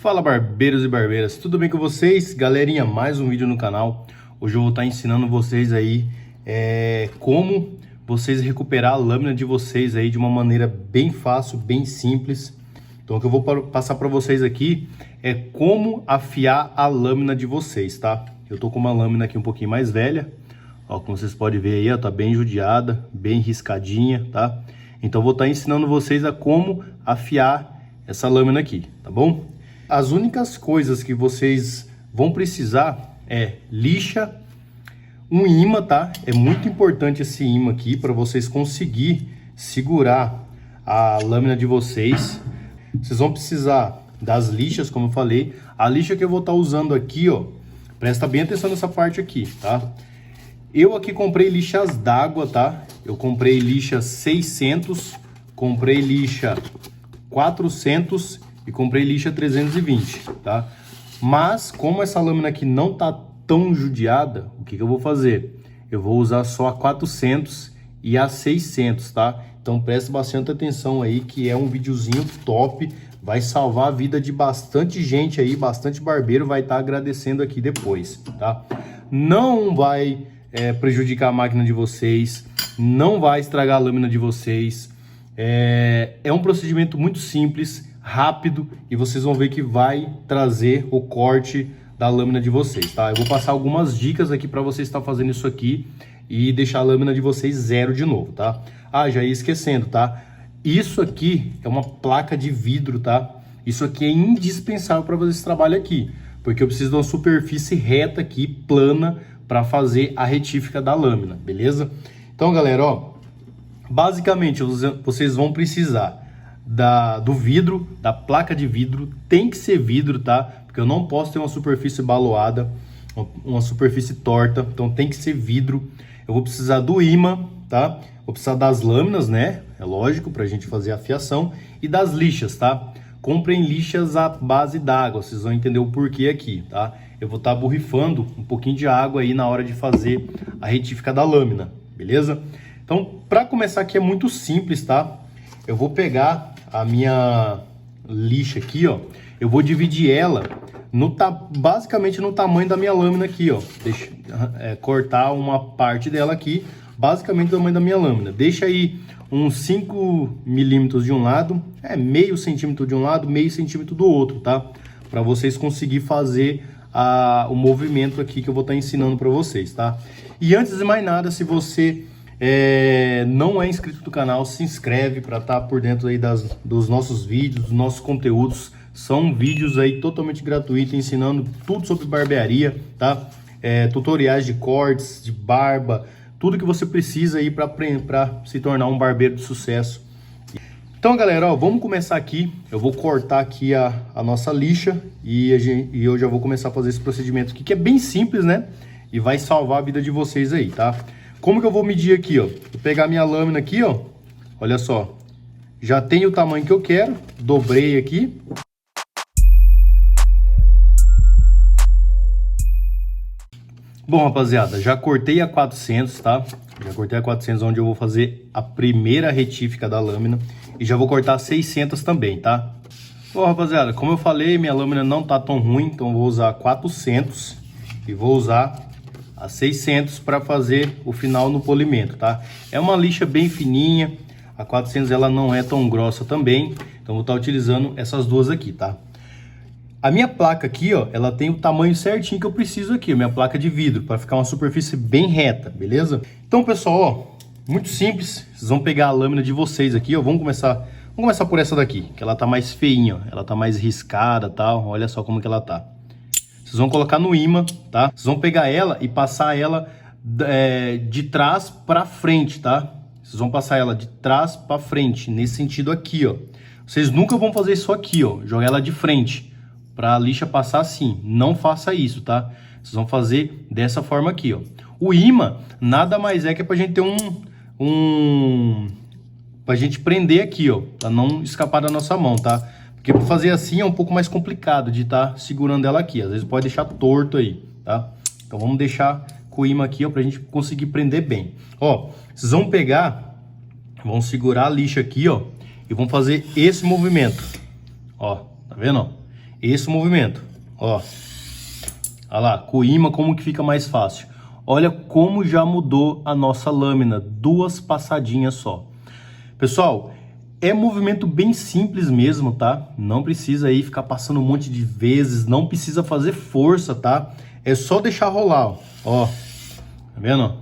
Fala barbeiros e barbeiras, tudo bem com vocês? Galerinha, mais um vídeo no canal. Hoje eu vou estar ensinando vocês aí como vocês recuperar a lâmina de vocês aí de uma maneira bem fácil, bem simples. Então o que eu vou passar para vocês aqui é como afiar a lâmina de vocês, tá? Eu tô com uma lâmina aqui um pouquinho mais velha, ó, como vocês podem ver aí, ó, tá bem judiada, bem riscadinha, tá? Então eu vou estar ensinando vocês a como afiar essa lâmina aqui, tá bom? As únicas coisas que vocês vão precisar é lixa, um imã, tá? É muito importante esse imã aqui para vocês conseguir segurar a lâmina de vocês. Vocês vão precisar das lixas, como eu falei. A lixa que eu vou estar usando aqui, ó, presta bem atenção nessa parte aqui, tá? Eu aqui comprei lixas d'água, tá? Eu comprei lixa 600, comprei lixa 400 e comprei lixa 320, tá? Mas como essa lâmina aqui não tá tão judiada, o que eu vou fazer? Eu vou usar só a 400 e a 600, tá? Então presta bastante atenção aí, que é um videozinho top, vai salvar a vida de bastante gente aí, bastante barbeiro vai estar agradecendo aqui depois, tá? Não vai prejudicar a máquina de vocês, não vai estragar a lâmina de vocês. É um procedimento muito simples, rápido, e vocês vão ver que vai trazer o corte da lâmina de vocês, tá? Eu vou passar algumas dicas aqui para vocês estar fazendo isso aqui e deixar a lâmina de vocês zero de novo, tá? Ah, já ia esquecendo, tá? Isso aqui é uma placa de vidro, tá? Isso aqui é indispensável para fazer esse trabalho aqui, porque eu preciso de uma superfície reta aqui, plana, para fazer a retífica da lâmina, beleza? Então, galera, ó, basicamente vocês vão precisar do vidro, da placa de vidro, tem que ser vidro, tá? Porque eu não posso ter uma superfície baloada, uma superfície torta, então tem que ser vidro. Eu vou precisar do imã, tá? Vou precisar das lâminas, né? É lógico, pra gente fazer a fiação, e das lixas, tá? Comprem lixas à base d'água, vocês vão entender o porquê aqui, tá? Eu vou estar borrifando um pouquinho de água aí na hora de fazer a retífica da lâmina, beleza? Então, para começar aqui é muito simples, tá? Eu vou pegar a minha lixa aqui, ó. Eu vou dividir ela basicamente no tamanho da minha lâmina aqui, ó. Cortar uma parte dela aqui, basicamente o tamanho da minha lâmina. Deixa aí uns 5 milímetros de um lado, meio centímetro de um lado, meio centímetro do outro, tá? Para vocês conseguirem fazer o movimento aqui que eu vou estar ensinando para vocês, tá? E antes de mais nada, se você não é inscrito no canal, se inscreve para estar por dentro aí dos nossos vídeos, dos nossos conteúdos. São vídeos aí totalmente gratuitos, ensinando tudo sobre barbearia, tá? Tutoriais de cortes, de barba, tudo que você precisa aí para se tornar um barbeiro de sucesso. Então, galera, ó, vamos começar aqui. Eu vou cortar aqui a nossa lixa e eu já vou começar a fazer esse procedimento aqui, que é bem simples, né? E vai salvar a vida de vocês aí, tá? Como que eu vou medir aqui, ó? Vou pegar minha lâmina aqui, ó. Olha só. Já tem o tamanho que eu quero. Dobrei aqui. Bom, rapaziada, já cortei a 400, tá? Já cortei a 400, onde eu vou fazer a primeira retífica da lâmina. E já vou cortar a 600 também, tá? Bom, rapaziada, como eu falei, minha lâmina não tá tão ruim. Então eu vou usar a 400 e vou usar a 600 para fazer o final no polimento, tá? É uma lixa bem fininha, a 400 ela não é tão grossa também, então vou estar utilizando essas duas aqui, tá? A minha placa aqui, ó, ela tem o tamanho certinho que eu preciso aqui, a minha placa de vidro, para ficar uma superfície bem reta, beleza? Então, pessoal, ó, muito simples, vocês vão pegar a lâmina de vocês aqui, ó, vamos começar por essa daqui, que ela tá mais feinha, ó, ela tá mais riscada, tal, olha só como que ela tá. Vocês vão colocar no imã, tá? Vocês vão pegar ela e passar ela de trás para frente, tá? Vocês vão passar ela de trás para frente, nesse sentido aqui, ó. Vocês nunca vão fazer isso aqui, ó. Jogar ela de frente, para a lixa passar assim. Não faça isso, tá? Vocês vão fazer dessa forma aqui, ó. O imã nada mais é que é pra gente ter pra gente prender aqui, ó. Pra não escapar da nossa mão, tá? Porque para fazer assim é um pouco mais complicado de estar segurando ela aqui. Às vezes pode deixar torto aí, tá? Então vamos deixar com o imã aqui, ó, pra gente conseguir prender bem. Ó, vocês vão pegar, vão segurar a lixa aqui, ó, e vão fazer esse movimento. Ó, tá vendo, ó? esse movimento, ó. Olha lá, com o imã como que fica mais fácil. Olha como já mudou a nossa lâmina, 2 passadinhas só. Pessoal, é movimento bem simples mesmo, tá? Não precisa aí ficar passando um monte de vezes, não precisa fazer força, tá? É só deixar rolar, ó. Tá vendo?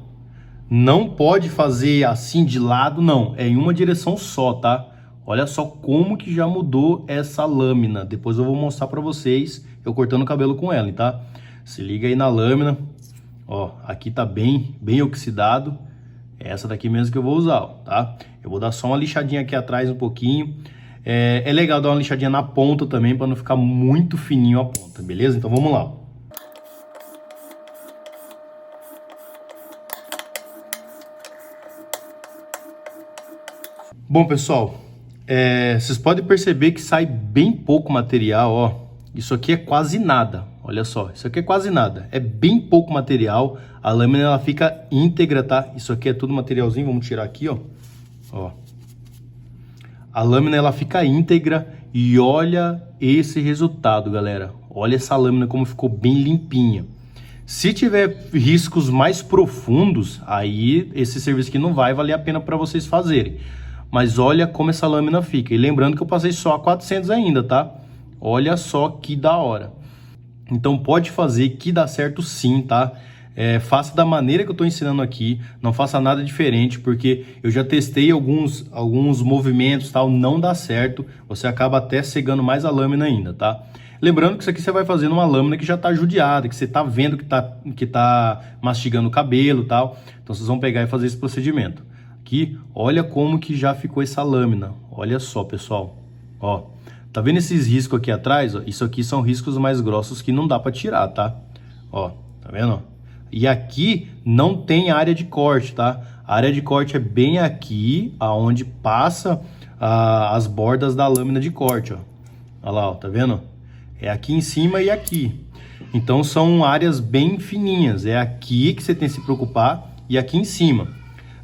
Não pode fazer assim de lado, não. É em uma direção só, tá? Olha só como que já mudou essa lâmina. Depois eu vou mostrar pra vocês eu cortando o cabelo com ela, tá? Se liga aí na lâmina. Ó, aqui tá bem oxidado. É essa daqui mesmo que eu vou usar, ó, tá? Eu vou dar só uma lixadinha aqui atrás um pouquinho. É legal dar uma lixadinha na ponta também para não ficar muito fininho a ponta, beleza? Então vamos lá. Bom, pessoal, vocês podem perceber que sai bem pouco material, ó. Isso aqui é quase nada, olha só, isso aqui é quase nada, é bem pouco material, a lâmina ela fica íntegra, tá? Isso aqui é tudo materialzinho, vamos tirar aqui, ó. Ó. A lâmina ela fica íntegra e olha esse resultado, galera. Olha essa lâmina como ficou bem limpinha. Se tiver riscos mais profundos, aí esse serviço aqui não vai valer a pena para vocês fazerem. Mas olha como essa lâmina fica. E lembrando que eu passei só a 400 ainda, tá? Olha só que da hora. Então pode fazer que dá certo sim, tá? Faça da maneira que eu estou ensinando aqui. Não faça nada diferente, porque eu já testei alguns movimentos, tal, não dá certo. Você acaba até cegando mais a lâmina ainda, tá? Lembrando que isso aqui você vai fazer numa lâmina que já está judiada, que você está vendo que tá mastigando o cabelo e tal. Então vocês vão pegar e fazer esse procedimento. Aqui, olha como que já ficou essa lâmina. Olha só, pessoal. Ó, tá vendo esses riscos aqui atrás? Ó? Isso aqui são riscos mais grossos que não dá para tirar, tá? Ó, tá vendo? E aqui não tem área de corte, tá? A área de corte é bem aqui, aonde passa as bordas da lâmina de corte, ó. Olha lá, ó, tá vendo? É aqui em cima e aqui. Então são áreas bem fininhas. É aqui que você tem que se preocupar e aqui em cima.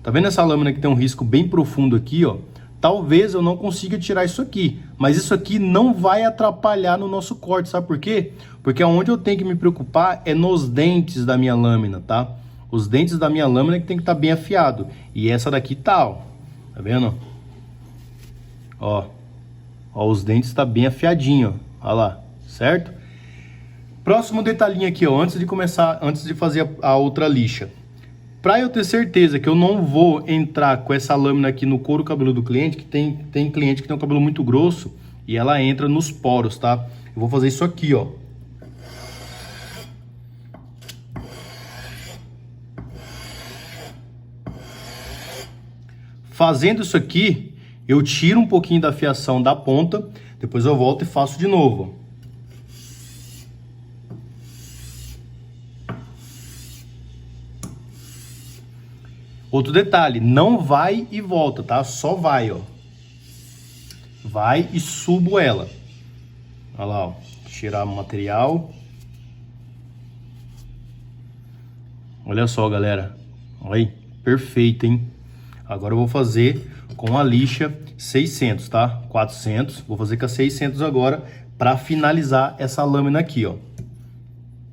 Tá vendo essa lâmina que tem um risco bem profundo aqui, ó? Talvez eu não consiga tirar isso aqui, mas isso aqui não vai atrapalhar no nosso corte, sabe por quê? Porque onde eu tenho que me preocupar é nos dentes da minha lâmina, tá? Os dentes da minha lâmina que tem que estar bem afiado. E essa daqui tá, ó. Tá vendo? Ó. Ó, os dentes tá bem afiadinho, ó. Olha lá, certo? Próximo detalhinho aqui, ó, antes de fazer a outra lixa. Para eu ter certeza que eu não vou entrar com essa lâmina aqui no couro cabeludo do cliente, que tem cliente que tem um cabelo muito grosso e ela entra nos poros, tá? Eu vou fazer isso aqui, ó. Fazendo isso aqui, eu tiro um pouquinho da fiação da ponta, depois eu volto e faço de novo, ó. Outro detalhe, não vai e volta, tá? Só vai, ó. Vai e subo ela. Olha lá, ó. Tirar o material. Olha só, galera. Olha aí, perfeito, hein? Agora eu vou fazer com a lixa 600, tá? 400. Vou fazer com a 600 agora para finalizar essa lâmina aqui, ó.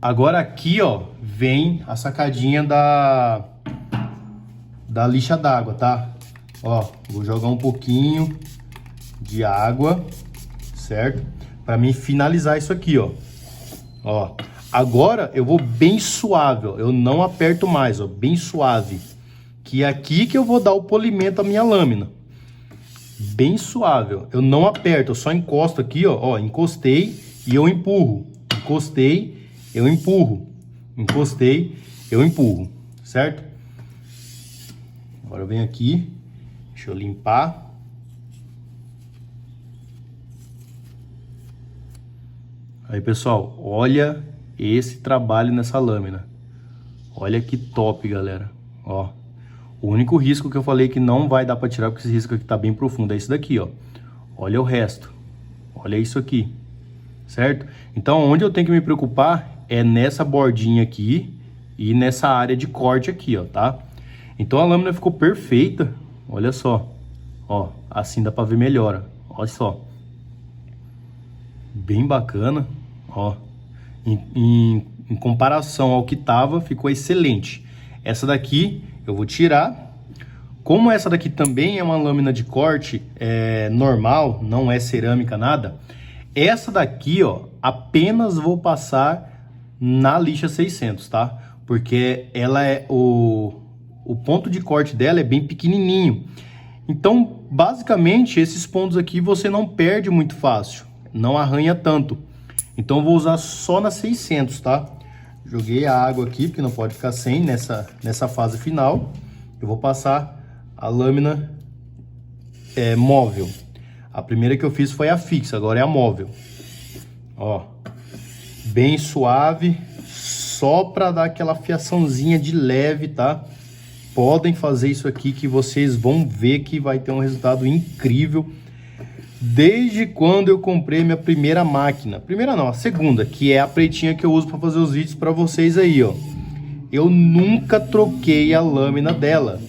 Agora aqui, ó, vem a sacadinha da lixa d'água, tá? Ó, vou jogar um pouquinho de água, certo? Para mim finalizar isso aqui, ó. Ó, agora eu vou bem suave, ó. Eu não aperto mais, ó, bem suave. Que é aqui que eu vou dar o polimento à minha lâmina. Bem suave, ó. Eu não aperto, eu só encosto aqui, ó. Ó, encostei e eu empurro. Encostei, eu empurro. Encostei, eu empurro, certo? Agora eu venho aqui, deixa eu limpar. Aí, pessoal, olha esse trabalho nessa lâmina. Olha que top, galera. Ó, o único risco que eu falei que não vai dar para tirar, porque esse risco aqui tá bem profundo, é esse daqui, ó. Olha o resto. Olha isso aqui, certo? Então, onde eu tenho que me preocupar é nessa bordinha aqui e nessa área de corte aqui, ó, tá? Então a lâmina ficou perfeita, olha só, ó, assim dá pra ver melhor, ó. Olha só. bem bacana, ó. Em comparação ao que tava, ficou excelente. Essa daqui eu vou tirar. Como essa daqui também é uma lâmina de corte normal, não é cerâmica, nada. Essa daqui, ó, apenas vou passar na lixa 600, tá? Porque ela o ponto de corte dela é bem pequenininho. Então, basicamente, esses pontos aqui você não perde muito fácil, não arranha tanto. Então, eu vou usar só na 600, tá? Joguei a água aqui, porque não pode ficar sem nessa fase final. Eu vou passar a lâmina móvel. A primeira que eu fiz foi a fixa, agora é a móvel. Ó, bem suave, só para dar aquela fiaçãozinha de leve, tá? Podem fazer isso aqui que vocês vão ver que vai ter um resultado incrível. Desde quando eu comprei minha primeira máquina, primeira não, a segunda, que é a pretinha que eu uso para fazer os vídeos para vocês aí, ó. Eu nunca troquei a lâmina dela.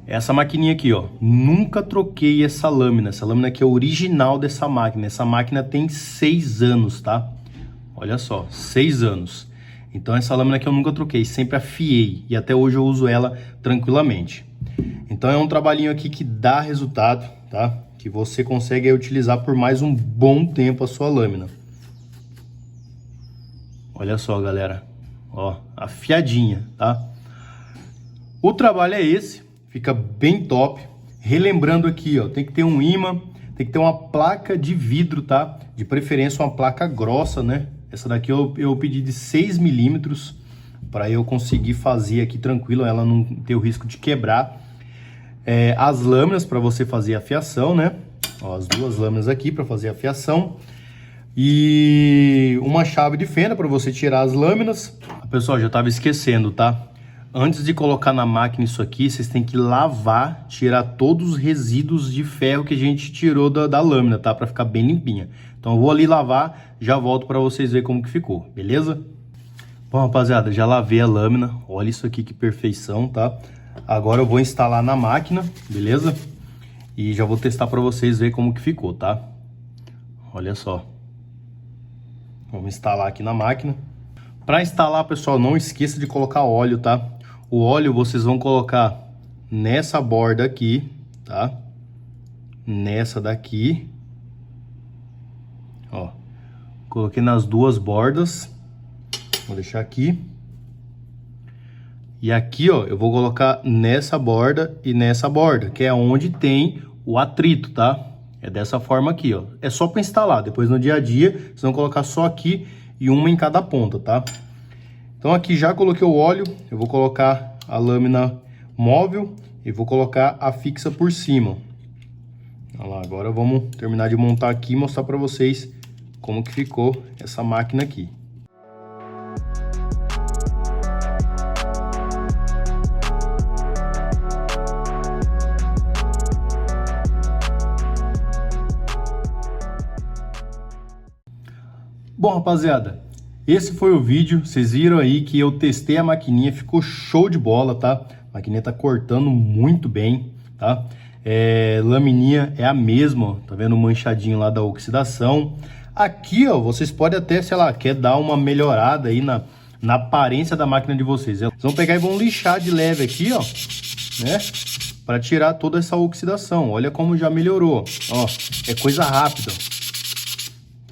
Essa maquininha aqui, ó, nunca troquei essa lâmina aqui é original dessa máquina. Essa máquina tem 6 anos, tá? Olha só, 6 anos. Então essa lâmina aqui eu nunca troquei, sempre afiei e até hoje eu uso ela tranquilamente. Então é um trabalhinho aqui que dá resultado, tá? Que você consegue utilizar por mais um bom tempo a sua lâmina. Olha só, galera, ó, afiadinha, tá? O trabalho é esse, fica bem top. Relembrando aqui, ó, tem que ter um ímã, tem que ter uma placa de vidro, tá? De preferência uma placa grossa, né? Essa daqui eu pedi de 6 milímetros para eu conseguir fazer aqui tranquilo, ela não ter o risco de quebrar. As lâminas para você fazer a fiação, né? Ó, as duas lâminas aqui para fazer a fiação. E uma chave de fenda para você tirar as lâminas. Pessoal, já estava esquecendo, tá? Antes de colocar na máquina isso aqui, vocês têm que lavar, tirar todos os resíduos de ferro que a gente tirou da lâmina, tá? Para ficar bem limpinha. Então eu vou ali lavar, já volto para vocês verem como que ficou, beleza? Bom, rapaziada, já lavei a lâmina. Olha isso aqui, que perfeição, tá? Agora eu vou instalar na máquina, beleza? E já vou testar para vocês verem como que ficou, tá? Olha só. Vamos instalar aqui na máquina. Para instalar, pessoal, não esqueça de colocar óleo, tá? O óleo vocês vão colocar nessa borda aqui, tá? Nessa daqui. Ó. Coloquei nas duas bordas. Vou deixar aqui. E aqui, ó, eu vou colocar nessa borda e nessa borda, que é onde tem o atrito, tá? É dessa forma aqui, ó. É só para instalar. Depois no dia a dia, vocês vão colocar só aqui e uma em cada ponta, tá? Então aqui já coloquei o óleo, eu vou colocar a lâmina móvel e vou colocar a fixa por cima. Olha lá, agora vamos terminar de montar aqui e mostrar para vocês como que ficou essa máquina aqui. Bom, rapaziada, esse foi o vídeo. Vocês viram aí que eu testei a maquininha, ficou show de bola, tá? A maquininha tá cortando muito bem, tá? Lamininha é a mesma, ó, tá vendo o manchadinho lá da oxidação. Aqui, ó, vocês podem até, sei lá, quer dar uma melhorada aí na aparência da máquina de vocês. Vocês vão pegar e vão lixar de leve aqui, ó, né? Para tirar toda essa oxidação. Olha como já melhorou, ó, é coisa rápida,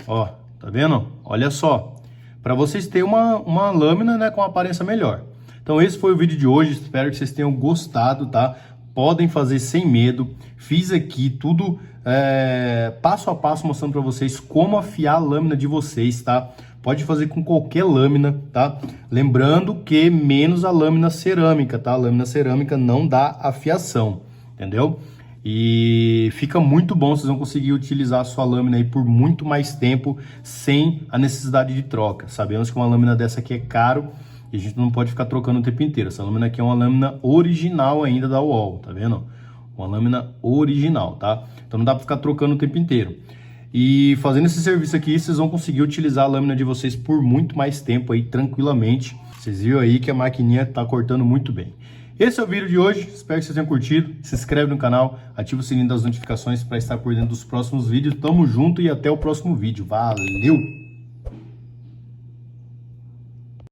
ó. Tá vendo? Olha só. Para vocês terem uma lâmina, né, com aparência melhor. Então esse foi o vídeo de hoje. Espero que vocês tenham gostado, tá? Podem fazer sem medo. Fiz aqui tudo passo a passo mostrando para vocês como afiar a lâmina de vocês, tá? Pode fazer com qualquer lâmina, tá? Lembrando que menos a lâmina cerâmica, tá? A lâmina cerâmica não dá afiação, entendeu? E fica muito bom, vocês vão conseguir utilizar a sua lâmina aí por muito mais tempo sem a necessidade de troca. Sabemos que uma lâmina dessa aqui é caro e a gente não pode ficar trocando o tempo inteiro. Essa lâmina aqui é uma lâmina original ainda da UOL, tá vendo? Uma lâmina original, tá? Então não dá para ficar trocando o tempo inteiro. E fazendo esse serviço aqui, vocês vão conseguir utilizar a lâmina de vocês por muito mais tempo aí, tranquilamente. Vocês viram aí que a maquininha tá cortando muito bem. Esse é o vídeo de hoje, espero que vocês tenham curtido. Se inscreve no canal, ativa o sininho das notificações para estar por dentro dos próximos vídeos. Tamo junto e até o próximo vídeo. Valeu!